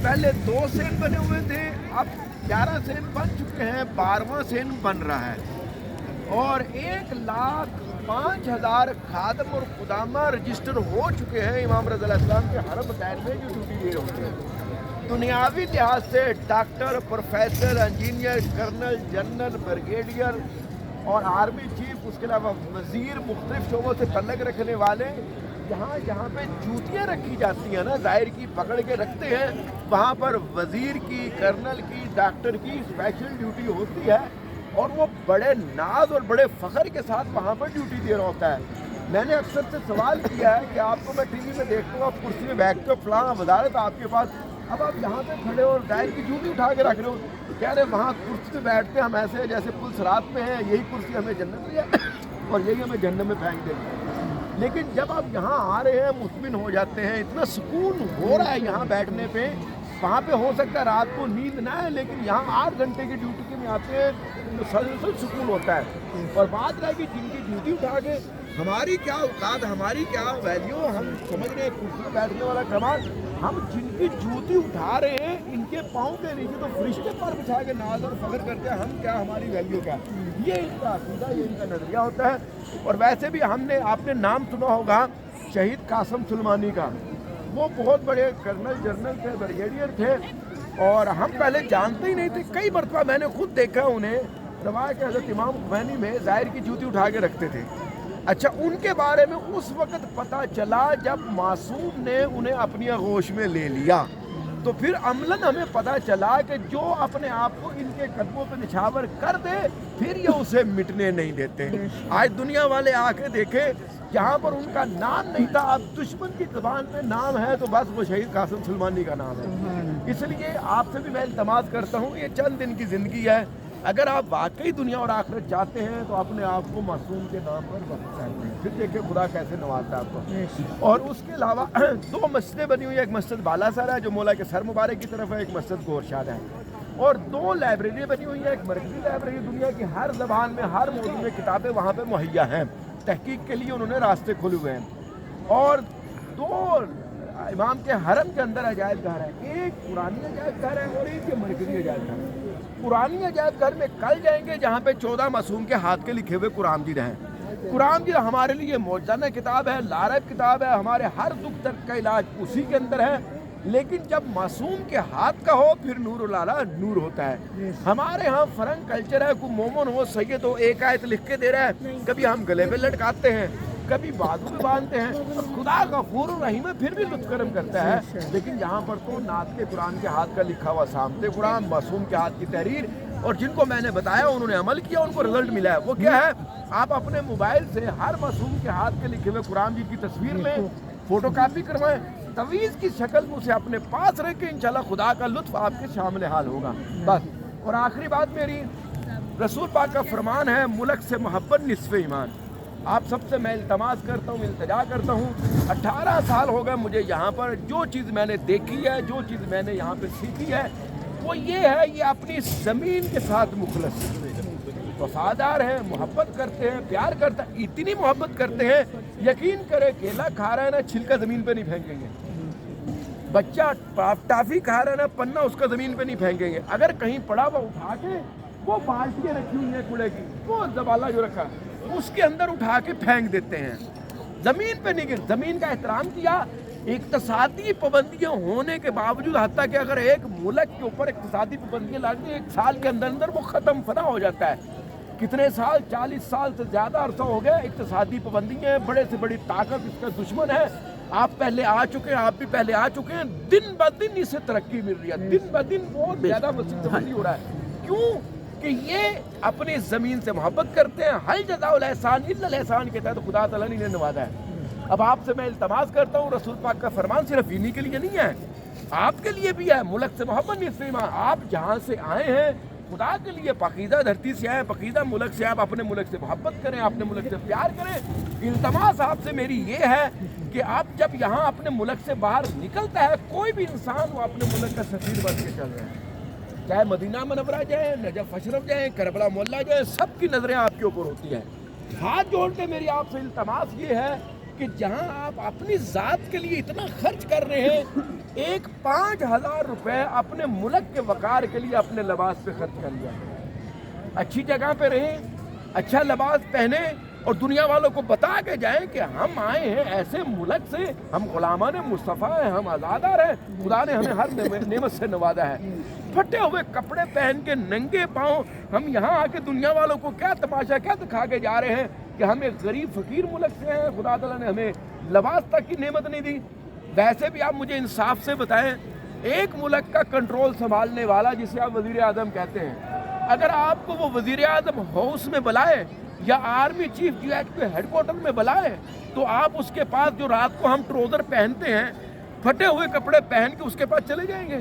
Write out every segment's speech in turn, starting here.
पहले 2 सेन बने हुए थे, अब 11 सेन बन चुके हैं, 12वां सेन बन रहा है। और 1,05,000 खादम और खुदामा रजिस्टर हो चुके हैं इमाम रज़ा अलैहिस्सलाम के हरम बैन में जो ड्यूटी दिए होते हैं। दुनियावी लिहाज से doctor, professor, engineer, colonel, general, brigadier और आर्मी चीफ, उसके अलावा वज़ीर, मुख्तलिफ शोबों से तल्लुक़ रखने वाले, जहाँ पे जूतियाँ रखी जाती हैं ना, ज़ाहिर की पकड़ के रखते हैं, वहाँ पर वज़ीर की, कर्नल की, डॉक्टर की स्पेशल ड्यूटी होती है और वो बड़े नाज और बड़े फ़ख्र के साथ वहाँ पर ड्यूटी दे रहा होता है। मैंने अक्सर से सवाल किया है कि आपको मैं टीवी में देखता हूँ, आप कुर्सी में बैठते हो, फलां वज़ारत आपके पास, अब आप यहाँ पे खड़े हो और दायर की ड्यूटी उठा के रख रहे हो, कह रहे वहाँ कुर्सी पे बैठते हम ऐसे जैसे पुल सरात में है, यही कुर्सी हमें जन्नत में है और यही हमें जहन्नम में फेंक देगी। लेकिन जब आप यहाँ आ रहे हैं, मुतमिन हो जाते हैं, इतना सुकून हो रहा है यहाँ बैठने पे, वहाँ पे हो सकता है रात को नींद ना है, लेकिन यहाँ 8 घंटे की ड्यूटी के में आते हैं तो सलसल सुकून होता है। और बात रहे कि जिनकी ड्यूटी उठा के हमारी क्या औकात, हमारी क्या वैल्यू, हम समझ रहे हैं कुर्सी पर बैठने वाला कमाल, हम जिनकी जूती उठा रहे हैं इनके पाँव के नीचे तो फरिश्ते पर बिछा के नाज और फख्र करते हैं, हम क्या, हमारी वैल्यू क्या। ये इनका अकीदा, ये इनका नज़रिया होता है। और वैसे भी आपने नाम सुना होगा शहीद कासिम सुलेमानी का, वो बहुत बड़े कर्नल, जनरल थे, ब्रिगेडियर थे और हम पहले जानते ही नहीं थे। कई मरतबा मैंने खुद देखा उन्हें रवायत के हज़रत इमाम खुमैनी में ज़ाहिर की जूती उठा के रखते थे। अच्छा, उनके बारे में उस वक़्त पता चला जब मासूम ने उन्हें अपनी आगोश में ले लिया, तो फिर अमलन हमें पता चला कि जो अपने आप को इनके कदमों पे निछावर कर दे फिर ये उसे मिटने नहीं देते। आज दुनिया वाले आके देखे जहाँ पर उनका नाम नहीं था, अब दुश्मन की ज़बान पे नाम है तो बस वो शहीद कासिम सुलेमानी का नाम है। इसलिए आपसे भी मैं इल्तमास करता हूँ, ये चंद दिन की ज़िंदगी है, अगर आप वाकई दुनिया और आखिरत चाहते हैं तो अपने आप को मासूम के नाम पर वक्त चाहिए, फिर देखिए खुदा कैसे नवाजता है आपको। और उसके अलावा 2 मस्जिदें बनी हुई है, एक मस्जिद बालासर है जो मौला के सर मुबारक की तरफ है, एक मस्जिद गोरशाद है, और 2 लाइब्रेरी बनी हुई है, एक मरकज़ी लाइब्रेरी, दुनिया की हर ज़बान में हर मौजूद में किताबें वहाँ पर मुहैया हैं, तहकीक के लिए उन्होंने रास्ते खोले हुए हैं। और 2 इमाम के हरम के अंदर अजायब घर है, एक पुरानी अजायब घर है और एक मरकज़ी अजायब घर है। पुरानी अजायब घर में कल जाएंगे जहाँ पे 14 मासूम के हाथ के लिखे हुए कुरान मजीद हैं। कुरान मजीद हमारे लिए मौजज़ाना किताब है, लारब किताब है, हमारे हर दुख दर्द का इलाज उसी के अंदर है। लेकिन जब मासूम के हाथ का हो फिर नूरुल आला नूर होता है। हमारे यहाँ फरंग कल्चर है, कोई मोमन हो, सैयद हो, एक आयत लिख के दे रहा है, कभी हम गले पे लटकाते हैं, कभी बाजू में बांधते हैं, और खुदा गफूर रहीम है फिर भी लुत्फ़ करम करता है। लेकिन यहाँ पर तो नात के कुरान के हाथ का लिखा हुआ सामते कुरान, मासूम के हाथ की तहरीर, और जिनको मैंने बताया उन्होंने अमल किया, उनको रिजल्ट मिला है। वो क्या है, आप अपने मोबाइल से हर मासूम के हाथ के लिखे हुए कुरान जी की तस्वीर लें, फोटो कापी करवाएं, तवीज़ की शक्ल में उसे अपने पास रख के इंशाल्लाह खुदा का लुत्फ़ आपके शामिल हाल होगा। बस। और आखिरी बात मेरी, रसूल पाक का फरमान है, मुल्क से मोहब्बत निस्फ़े ईमान। आप सबसे मैं इल्तमास करता हूँ, इल्तिजा करता हूँ, 18 साल हो गए मुझे यहाँ पर, जो चीज़ मैंने देखी है, जो चीज़ मैंने यहाँ पे सीखी है वो ये है, ये अपनी ज़मीन के साथ मुखलस वफादार हैं, मोहब्बत करते हैं, प्यार करते हैं, इतनी मोहब्बत करते हैं, यकीन करें केला खा रहा है ना, छिलका ज़मीन पे नहीं फेंकेंगे, बच्चा टाफ़ी खा रहा है ना, पन्ना उसका ज़मीन पे नहीं फेंकेंगे, अगर कहीं पड़ा हुआ उठा के, वो बाल्टियाँ रखी हुई हैं कूड़े की, वो जबाला जो रखा उसके अंदर उठा के फेंक देते हैं, ज़मीन पे नहीं गिर। ज़मीन का एहतराम किया, इक़्तिसादी पाबंदियाँ होने के बावजूद, हत्ता कि अगर एक मुल्क के ऊपर इक़्तिसादी पाबंदियाँ लागू 1 साल के अंदर अंदर वो ख़त्म फना हो जाता है। कितने साल, 40 साल से ज़्यादा अरसा हो गया इक़्तिसादी पाबंदियाँ, बड़े से बड़ी ताकत इसका दुश्मन है। आप पहले आ चुके हैं, आप भी पहले आ चुके हैं, दिन ब दिन इससे तरक्की मिल रही है, दिन ब दिन बहुत ज़्यादा वसी हो रहा है। क्यों कि ये अपनी ज़मीन से मोहब्बत करते हैं। हल जज़ाउल एहसान इल्लल एहसान के तहत खुदा तआला ने इन्हें नवाजा है। अब आपसे मैं इल्तमास करता हूँ, रसूल पाक का फरमान सिर्फ इन्हीं के लिए नहीं है, आपके लिए भी है, मुल्क से मोहब्बत निस्फ़े ईमान। आप जहाँ से आए हैं खुदा के लिए पाकीज़ा धरती से आए, पाकीज़ा मुल्क से, आप अपने मुल्क से मोहब्बत करें, अपने मुल्क से प्यार करें। इल्तमास आपसे मेरी ये है कि आप जब यहाँ अपने मुल्क से बाहर निकलता है कोई भी इंसान, वो अपने मुल्क का सफ़ीर बन के चल रहे हैं, चाहे मदीना मनव्वरा जाए, नजफ अशरफ जाए, करबला मोहल्ला जाए, सबकी नज़रें आपके ऊपर होती हैं। हाथ जोड़ के मेरी आपसे इल्तमास ये है کہ جہاں آپ اپنی ذات کے لیے اتنا خرچ کر رہے ہیں، ایک 5,000 روپے اپنے ملک کے وقار کے لیے اپنے لباس پہ خرچ کر لیا۔ اچھی جگہ پہ رہیں، اچھا لباس پہنیں اور دنیا والوں کو بتا کے جائیں کہ ہم آئے ہیں ایسے ملک سے، ہم غلامان مصطفیٰ ہیں، ہم آزادار ہیں، خدا نے ہمیں ہر نعمت سے نوازا ہے۔ پھٹے ہوئے کپڑے پہن کے ننگے پاؤں ہم یہاں آ کے دنیا والوں کو کیا تماشا کیا دکھا کے جا رہے ہیں کہ ہم ایک غریب فقیر ملک سے ہیں، خدا تعالیٰ نے ہمیں لباس تک کی نعمت نہیں دی۔ ویسے بھی آپ مجھے انصاف سے بتائیں، ایک ملک کا کنٹرول سنبھالنے والا جسے آپ وزیر اعظم کہتے ہیں، اگر آپ کو وہ وزیر اعظم ہاؤس میں بلائے یا آرمی چیف جیٹ کے ہیڈ کوارٹر میں بلائے تو آپ اس کے پاس جو رات کو ہم ٹروزر پہنتے ہیں، پھٹے ہوئے کپڑے پہن کے اس کے پاس چلے جائیں گے؟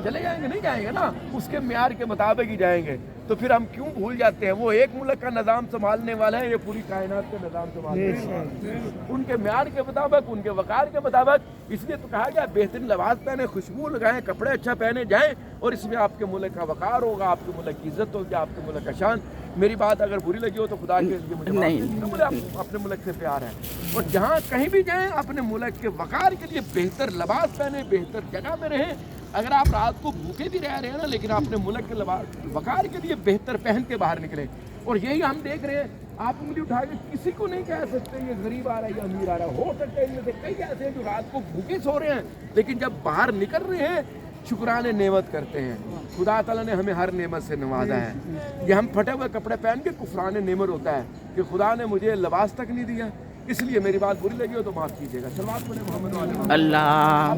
چلے جائیں گے؟ نہیں جائیں گے نا، اس کے معیار کے مطابق ہی جائیں گے۔ تو پھر ہم کیوں بھول جاتے ہیں وہ ایک ملک کا نظام سنبھالنے والا ہے، یہ پوری کائنات کا نظام سنبھالنے والا ہے، ان کے معیار کے مطابق، ان کے وقار کے مطابق۔ اس لیے تو کہا گیا بہترین لباس پہنے، خوشبو لگائیں، کپڑے اچھا پہنے جائیں، اور اس میں آپ کے ملک کا وقار ہوگا، آپ کے ملک کی عزت ہوگی، آپ کے ملک کا شان۔ میری بات اگر بری لگی ہو تو خدا کے لیے مجھے معاف کیجیے، مجھے اپنے ملک سے پیار ہے، اور جہاں کہیں بھی جائیں اپنے ملک کے وقار کے لیے بہتر لباس پہنے، بہتر جگہ میں رہیں۔ اگر آپ رات کو بھوکے بھی رہ رہے ہیں نا، لیکن اپنے ملک کے وقار کے لیے بہتر پہن کے باہر نکلیں۔ اور یہی ہم دیکھ رہے ہیں، آپ انگلی اٹھا کے کسی کو نہیں کہہ سکتے یہ غریب آ رہا ہے یا امیر آ رہا ہے۔ ہو سکتا ہے ان میں سے کئی ایسے ہیں جو رات کو بھوکے سو رہے ہیں، لیکن جب باہر نکل رہے ہیں شکرانے نعمت کرتے ہیں۔ خدا تعالیٰ نے ہمیں ہر نعمت سے نوازا ہے۔ یہ ہم پھٹے ہوئے کپڑے پہن کے کفران نعمت ہوتا ہے کہ خدا نے مجھے لباس تک نہیں دیا۔ اس لیے میری بات بری لگی ہو تو معاف کیجیے گا۔ سلوات پڑھیں محمد علیہ اللہ